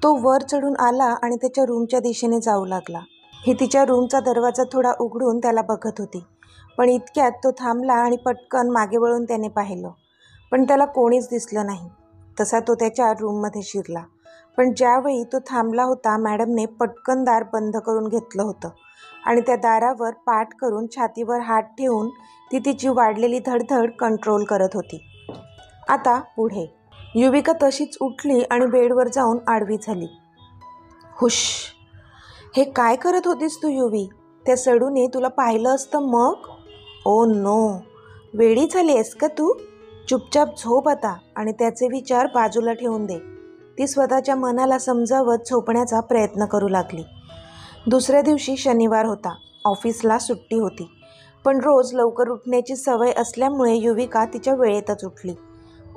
तो वर चढून आला आणि त्याच्या रूमच्या दिशेने जाऊ लागला. ही तिच्या रूमचा दरवाजा थोडा उघडून त्याला बघत होती. पण इतक्यात तो थांबला आणि पटकन मागे वळून त्याने पाहिलं, पण त्याला कोणीच दिसलं नाही. तसा तो त्याच्या रूममध्ये शिरला. पण ज्यावेळी तो थांबला होता, मॅडमने पटकन दार बंद करून घेतलं होतं आणि त्या दारावर पाठ करून छातीवर हात ठेवून ती तिची वाढलेली धडधड कंट्रोल करत होती. आता पुढे. युविका तशीच उठली आणि बेडवर जाऊन आडवी झाली. हुश, हे काय करत होतीस तू युवी? त्या सडूने तुला पाहिलं असतं मग? ओ नो, वेडी झाली आहेस का तू? चुपचाप झोप आता आणि त्याचे विचार बाजूला ठेवून दे. ती स्वतःच्या मनाला समजावत झोपण्याचा प्रयत्न करू लागली. दुसऱ्या दिवशी शनिवार होता. ऑफिसला सुट्टी होती. पण रोज लवकर उठण्याची सवय असल्यामुळे युविका तिच्या वेळेतच उठली.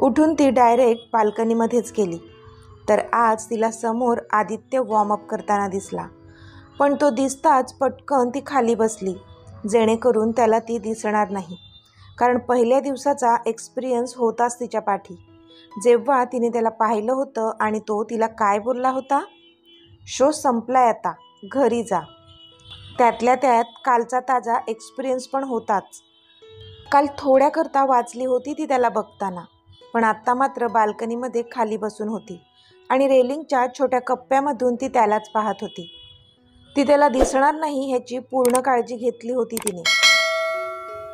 उठून ती डायरेक्ट बाल्कनीमध्येच गेली. तर आज तिला समोर आदित्य वॉर्मअप करताना दिसला. पण तो दिसताच पटकन ती खाली बसली, जेणेकरून त्याला ती दिसणार नाही. कारण पहिल्या दिवसाचा एक्सपिरियन्स होताच तिच्या पाठी. जेव्हा तिने त्याला पाहिलं होतं आणि तो तिला काय बोलला होता? शो संपलाय आता, घरी जा. त्यातल्या त्यात कालचा ताजा एक्सपिरियन्स पण होताच. काल थोड्याकरता वाचली होती ती त्याला बघताना, पण आत्ता मात्र बाल्कनीमध्ये खाली बसून होती आणि रेलिंगच्या छोट्या कप्प्यामधून ती त्यालाच पाहत होती. ती त्याला दिसणार नाही ह्याची पूर्ण काळजी घेतली होती तिने.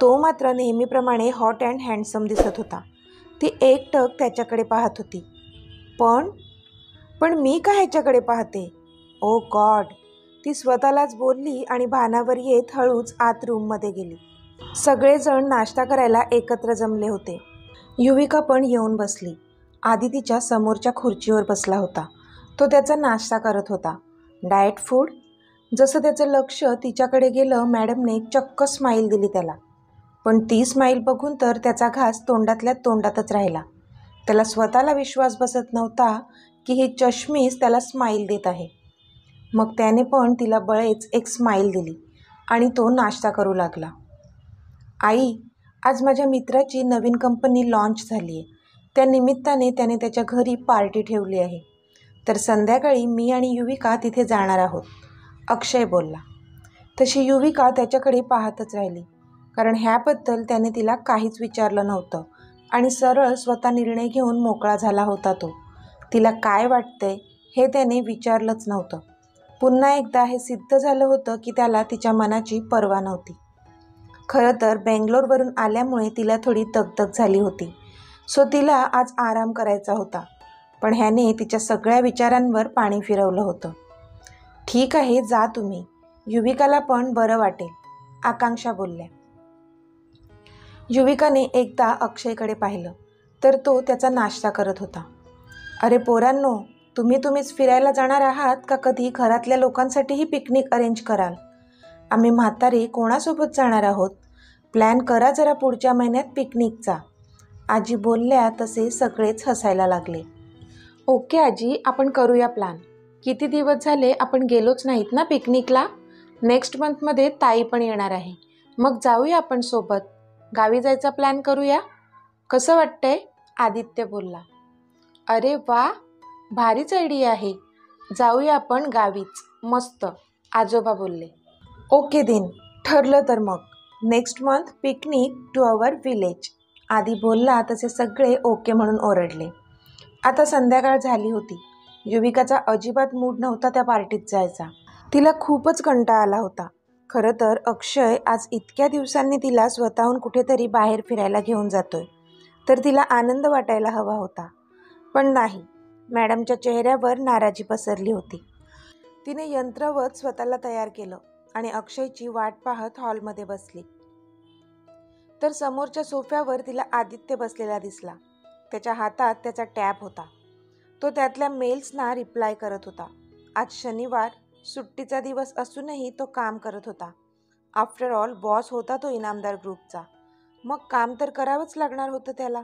तो मात्र नेहमीप्रमाणे हॉट अँड हँडसम दिसत होता. ती एकटक त्याच्याकडे पाहत होती. पण मी का ह्याच्याकडे पाहते? ओ गॉड, ती स्वतःलाच बोलली आणि भानावर येत हळूच आत रूममध्ये गेली. सगळेजण नाश्ता करायला एकत्र जमले होते. युविका पण येऊन बसली. आधी तिच्या समोरच्या खुर्चीवर बसला होता. तो त्याचा नाश्ता करत होता. Diet food? जसं त्याचं लक्ष तिच्याकडे गेलं, मॅडमने चक्क स्माईल दिली त्याला. पण ती स्माईल बघून तर त्याचा घास तोंडातल्या तोंडातच राहिला. त्याला स्वतःला विश्वास बसत नव्हता की ही चष्मीस त्याला स्माईल देत आहे. मग त्याने पण तिला बळेच एक स्माईल दिली आणि तो नाश्ता करू लागला. आई, आज माझ्या मित्राची नवीन कंपनी लॉन्च झाली आहे. त्या निमित्ताने त्याने त्याच्या घरी पार्टी ठेवली आहे. तर संध्याकाळी मी आणि युविका तिथे जाणार आहोत, अक्षय बोलला. तशी युविका त्याच्याकडे पाहतच राहिली, कारण ह्याबद्दल त्याने तिला काहीच विचारलं नव्हतं आणि सरळ स्वतः निर्णय घेऊन मोकळा झाला होता तो. तिला काय वाटतंय हे त्याने विचारलंच नव्हतं. पुन्हा एकदा हे सिद्ध झालं होतं की त्याला तिच्या मनाची पर्वा नव्हती. खरं तर बेंगलोरवरून आल्यामुळे तिला थोडी दगदग झाली होती. सो तिला आज आराम करायचा होता. पण ह्याने तिच्या सगळ्या विचारांवर पाणी फिरवलं होतं. ठीक आहे, जा तुम्ही. युविकाला पण बरं वाटेल, आकांक्षा बोलल्या. युविकाने एकदा अक्षयकडे पाहिलं तर तो त्याचा नाश्ता करत होता. अरे पोरांनो, तुम्हीच फिरायला जाणार आहात का कधी घरातल्या लोकांसाठीही पिकनिक अरेंज कराल? आम्ही म्हातारे कोणासोबत जाणार आहोत? प्लॅन करा जरा पुढच्या महिन्यात पिकनिकचा. आजी बोलल्या तसे सगळेच हसायला लागले. ओके आजी, आपण करूया प्लॅन. किती दिवस झाले आपण गेलोच नाहीत ना पिकनिकला. नेक्स्ट मंथमध्ये ताई पण येणार आहे. मग जाऊया आपण सोबत. गावी जायचा प्लॅन करूया. कसं वाटतंय? आदित्य बोलला. अरे वा, भारीच आयडिया आहे. जाऊया आपण गावीच. मस्त, आजोबा बोलले. ओके देन, ठरलं तर मग. Next month picnic to our village. आधी बोलला तसे सगळे ओके म्हणून ओरडले. आता संध्याकाळ झाली होती. युविकाचा अजिबात मूड नव्हता त्या पार्टीत जायचा. तिला खूपच कंटाळा आला होता. खरं तर अक्षय आज इतक्या दिवसांनी तिला स्वतःहून कुठेतरी बाहेर फिरायला घेऊन जातोय, तर तिला आनंद वाटायला हवा होता. पण नाही, मॅडमच्या चेहऱ्यावर नाराजी पसरली होती. तिने यंत्रवत स्वतःला तयार केलं आणि अक्षयची वाट पाहत हॉलमध्ये बसली. तर समोरच्या सोफ्यावर तिला आदित्य बसलेला दिसला. त्याच्या हातात त्याचा टॅब होता. तो त्यातल्या मेल्सना रिप्लाय करत होता. आज शनिवार, सुट्टीचा दिवस असूनही तो काम करत होता. आफ्टर ऑल बॉस होता तो इनामदार ग्रुपचा. मग काम तर करावंच लागणार होतं त्याला.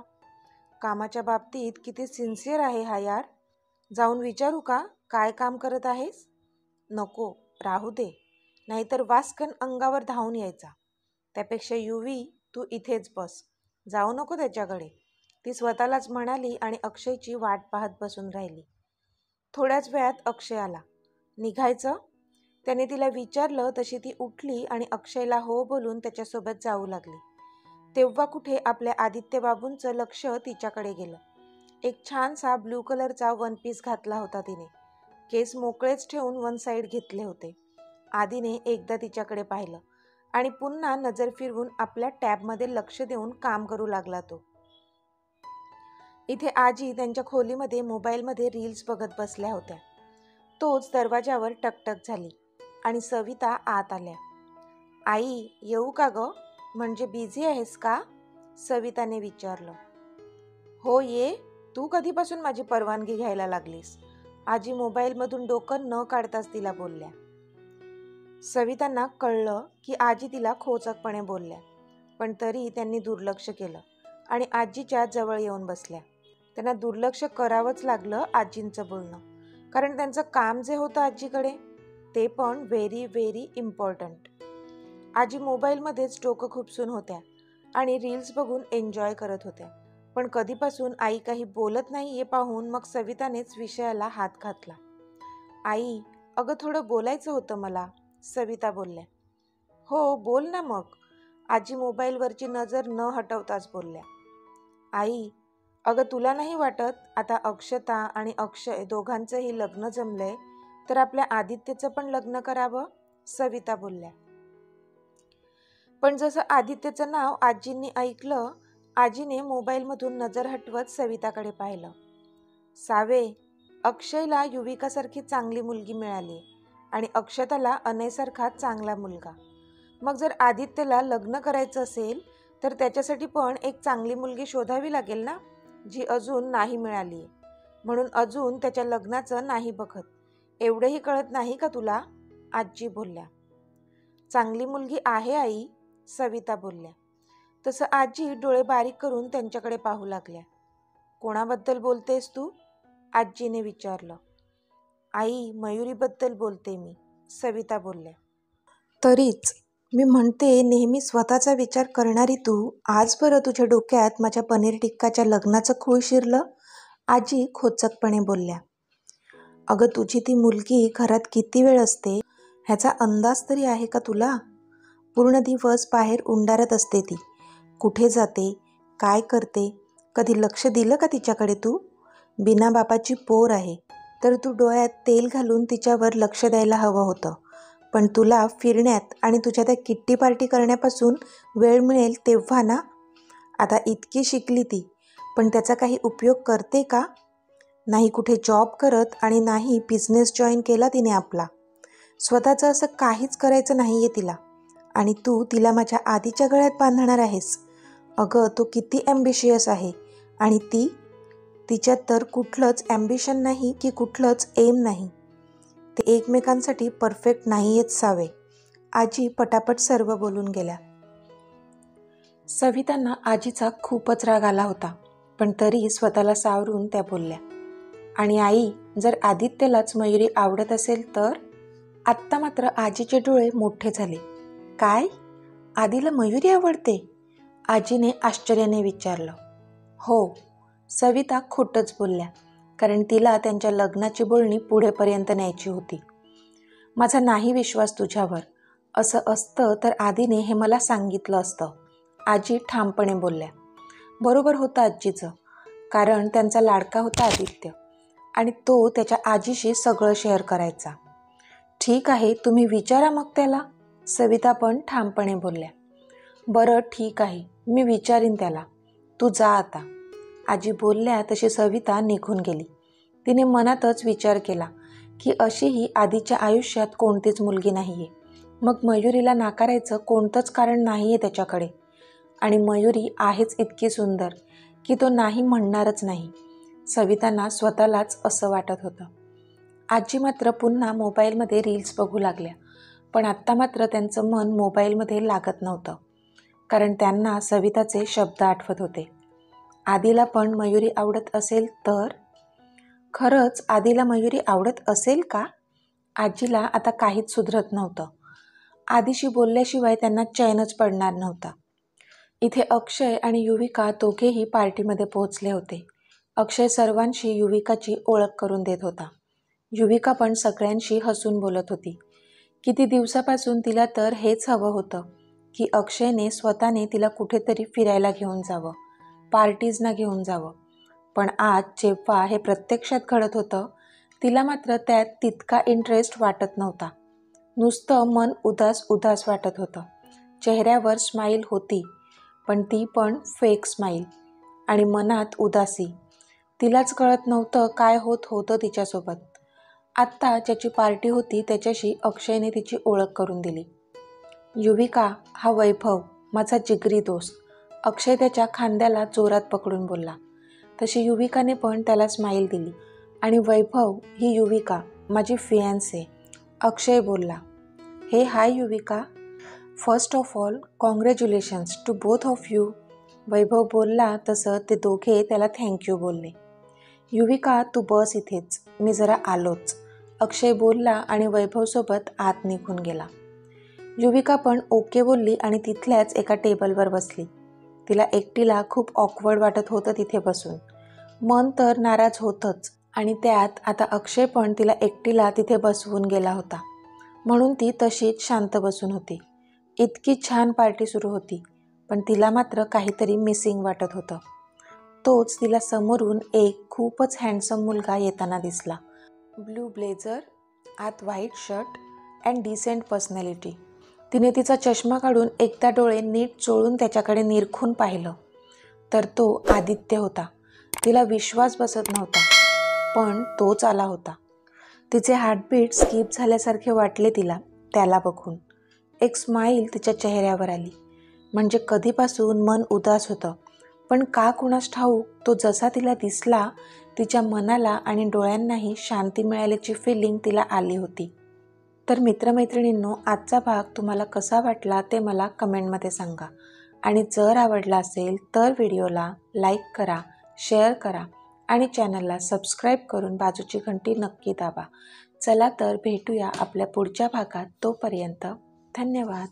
कामाच्या बाबतीत किती सिन्सिअर आहे हा यार. जाऊन विचारू का, काय काम करत आहेस? नको, राहू दे, नाहीतर वास्कन अंगावर धावून यायचा. त्यापेक्षा युवी, तू इथेच बस, जाऊ नको त्याच्याकडे, ती स्वतःलाच म्हणाली आणि अक्षयची वाट पाहत बसून राहिली. थोड्याच वेळात अक्षय आला. निघायचं? त्याने तिला विचारलं तशी ती उठली आणि अक्षयला हो बोलून त्याच्यासोबत जाऊ लागली. तेव्हा कुठे आपल्या आदित्यबाबूंचं लक्ष तिच्याकडे गेलं. एक छानसा ब्लू कलरचा वन पीस घातला होता तिने. केस मोकळेच ठेवून वन साईड घेतले होते. आधीने एकदा तिच्याकडे पाहिलं आणि पुन्हा नजर फिरवून आपल्या टॅबमध्ये लक्ष देऊन काम करू लागला तो. इथे आजी त्यांच्या खोलीमध्ये मोबाईलमध्ये रील्स बघत बसल्या होत्या. तोच दरवाजावर टकटक झाली आणि सविता आत आल्या. आई, येऊ का ग? म्हणजे बिझी आहेस का? सविताने विचारलं. हो ये. तू कधीपासून माझी परवानगी घ्यायला लागलीस? आजी मोबाईलमधून डोकं न काढताच तिला बोलल्या. सवितांना कळलं की आजी तिला खोचकपणे बोलल्या, पण तरी त्यांनी दुर्लक्ष केलं आणि आजीच्या जवळ येऊन बसल्या. त्यांना दुर्लक्ष करावंच लागलं आजींचं बोलणं, कारण त्यांचं काम जे होतं आजीकडे ते पण व्हेरी व्हेरी इम्पॉर्टंट. आजी मोबाईलमध्येच डोकं खुपसून होत्या आणि रील्स बघून एन्जॉय करत होत्या. पण कधीपासून आई काही बोलत नाही हे पाहून मग सवितानेच विषयाला हात घातला. आई, अगं थोडं बोलायचं होतं मला, सविता बोलल्या. हो बोल ना मग, आजी मोबाईलवरची नजर न हटवताच बोलल्या. आई, अगं तुला नाही वाटत आता अक्षता आणि अक्षय दोघांचंही लग्न जमलंय तर आपल्या आदित्यचं पण लग्न करावं, सविता बोलल्या. पण जसं आदित्यचं नाव आजींनी ऐकलं, आजीने मोबाईलमधून नजर हटवत सविताकडे पाहिलं. सावे, अक्षयला युविकासारखी चांगली मुलगी मिळाली आणि अक्षताला अनयसारखा चांगला मुलगा. मग जर आदित्यला लग्न करायचं असेल तर त्याच्यासाठी पण एक चांगली मुलगी शोधावी लागेल ना, जी अजून नाही मिळाली. म्हणून अजून त्याच्या लग्नाचं नाही बघत. एवढंही कळत नाही का तुला, आजी बोलल्या. चांगली मुलगी आहे आई, सविता बोलल्या. तसं आजी डोळे बारीक करून त्यांच्याकडे पाहू लागल्या. कोणाबद्दल बोलतेस तू, आजीने विचारलं. आई, मयुरीबद्दल बोलते मी, सविता बोलल्या. तरीच मी म्हणते, नेहमी स्वतःचा विचार करणारी तू आज बरं तुझ्या डोक्यात माझ्या पनीर टिक्काच्या लग्नाचं खूळ शिरलं, आजी खोचकपणे बोलल्या. अगं तुझी ती मुलगी घरात किती वेळ असते ह्याचा अंदाज तरी आहे का तुला? पूर्ण दिवस बाहेर उंडारत असते ती. कुठे जाते, काय करते, कधी लक्ष दिलं का तिच्याकडे तू? बिना बापाची पोर आहे तर तू डोळ्यात तेल घालून तिच्यावर लक्ष द्यायला हवं होतं. पण तुला फिरण्यात आणि तुझ्या त्या किट्टी पार्टी करण्यापासून वेळ मिळेल तेव्हा ना. आता इतकी शिकली ती, पण त्याचा काही उपयोग करते का? नाही कुठे जॉब करत आणि नाही बिझनेस जॉईन केला तिने आपला. स्वतःचं असं काहीच करायचं नाही आहे तिला आणि तू तिला माझ्या आधीच्या गळ्यात बांधणार आहेस. अगं तो किती ॲम्बिशियस आहे आणि तिच्यात तर कुठलंच ॲम्बिशन नाही की कुठलंच एम नाही. ते एकमेकांसाठी परफेक्ट नाही आहेत सावे, आजी पटापट सर्व बोलून गेल्या. सवितांना आजीचा खूपच राग आला होता, पण तरी स्वतःला सावरून त्या बोलल्या. आणि आई, जर आदित्यलाच मयुरी आवडत असेल तर? आत्ता मात्र आजीचे डोळे मोठे झाले. काय, आधीला मयुरी आवडते? आजीने आश्चर्याने विचारलं. हो, सविता खोटंच बोलल्या, कारण तिला त्यांच्या लग्नाची बोलणी पुढेपर्यंत न्यायची होती. माझा नाही विश्वास तुझ्यावर. असं असतं तर आधीने हे मला सांगितलं असतं, आजी ठामपणे बोलल्या. बरोबर होतं आजीचं, कारण त्यांचा लाडका होता आदित्य आणि तो त्याच्या आजीशी सगळं शेअर करायचा. ठीक आहे, तुम्ही विचारा मग त्याला, सविता पण ठामपणे बोलल्या. बरं ठीक आहे, मी विचारीन त्याला, तू जा आता, आजी बोलल्या. तशी सविता निघून गेली. तिने मनातच विचार केला की अशीही आधीच्या आयुष्यात कोणतीच मुलगी नाही आहे. मग मयुरीला नाकारायचं कोणतंच कारण नाही आहे त्याच्याकडे. आणि मयुरी आहेच इतकी सुंदर की तो नाही म्हणणारच नाही. सवितांना स्वतःलाच असं वाटत होतं. आजी मात्र पुन्हा मोबाईलमध्ये रील्स बघू लागल्या, पण आत्ता मात्र त्यांचं मन मोबाईलमध्ये लागत नव्हतं, कारण त्यांना सविताचे शब्द आठवत होते. आधीला पण मयुरी आवडत असेल तर? खरंच आधीला मयुरी आवडत असेल का? आजीला आता काहीच सुधरत नव्हतं. आधीशी बोलल्याशिवाय त्यांना चैनच पडणार नव्हता. इथे अक्षय आणि युविका दोघेही पार्टीमध्ये पोहोचले होते. अक्षय सर्वांशी युविकाची ओळख करून देत होता युविका पण सगळ्यांशी हसून बोलत होती. किती दिवसापासून तिला तर हेच हवं होतं की अक्षयने स्वतःने तिला कुठेतरी फिरायला घेऊन जावं, पार्टीजना घेऊन जावं. पण आज जेव्हा हे प्रत्यक्षात घडत होतं तिला मात्र त्यात तितका इंटरेस्ट वाटत नव्हता. नुसतं मन उदास उदास वाटत होतं. चेहऱ्यावर स्माईल होती, पण ती पण फेक स्माईल, आणि मनात उदासी. तिलाच कळत नव्हतं काय होत होतं तिच्यासोबत. आत्ता ज्याची पार्टी होती त्याच्याशी अक्षयने तिची ओळख करून दिली. युविका, हा वैभव, माझा जिगरी दोस्त. अक्षय त्याच्या खांद्याला जोरात पकडून बोलला. तशी युविकाने पण त्याला स्माईल दिली. आणि वैभव, ही युविका, माझी फियांसे, अक्षय बोलला. Hey hi Yuvika. First of all congratulations to both of you. Vaibhav बोलला तसं ते दोघे त्याला थँक्यू बोलले. युविका, तू बस इथेच, मी जरा आलोच, अक्षय बोलला आणि वैभवसोबत आत निघून गेला. युविका पण ओके बोलली आणि तिथल्याच एका टेबलवर बसली. तिला एकटीला खूप ऑकवर्ड वाटत होतं तिथे बसून. मन तर नाराज होतंच, आणि त्यात आता अक्षय पण तिला एकटीला तिथे बसवून गेला होता. म्हणून ती तशीच शांत बसून होती. इतकी छान पार्टी सुरू होती, पण तिला मात्र काहीतरी मिसिंग वाटत होतं. तोच तिला समोरून एक खूपच हँडसम मुलगा येताना दिसला. ब्लू ब्लेझर, आत white shirt and decent personality. तिने तिचा चष्मा काढून एकदा डोळे नीट चोळून त्याच्याकडे निरखून पाहिलं तर तो आदित्य होता. तिला विश्वास बसत नव्हता, पण तोच आला होता. तिचे हार्टबीट स्किप झाल्यासारखे वाटले तिला त्याला बघून. एक स्माईल तिच्या चेहऱ्यावर आली. म्हणजे कधीपासून मन उदास होतं, पण का कुणास ठाऊक तो जसा तिला दिसला तिच्या मनाला आणि डोळ्यांनाही शांती मिळाल्याची फिलिंग तिला आली होती. तर मित्रमैत्रिणींनो, आजचा भाग तुम्हाला कसा वाटला ते मला कमेंटमध्ये सांगा. आणि जर आवडला असेल तर व्हिडिओला लाईक करा, शेअर करा आणि चॅनलला सबस्क्राईब करून बाजूची घंटी नक्की दाबा. चला तर भेटूया आपल्या पुढच्या भागात. तोपर्यंत धन्यवाद.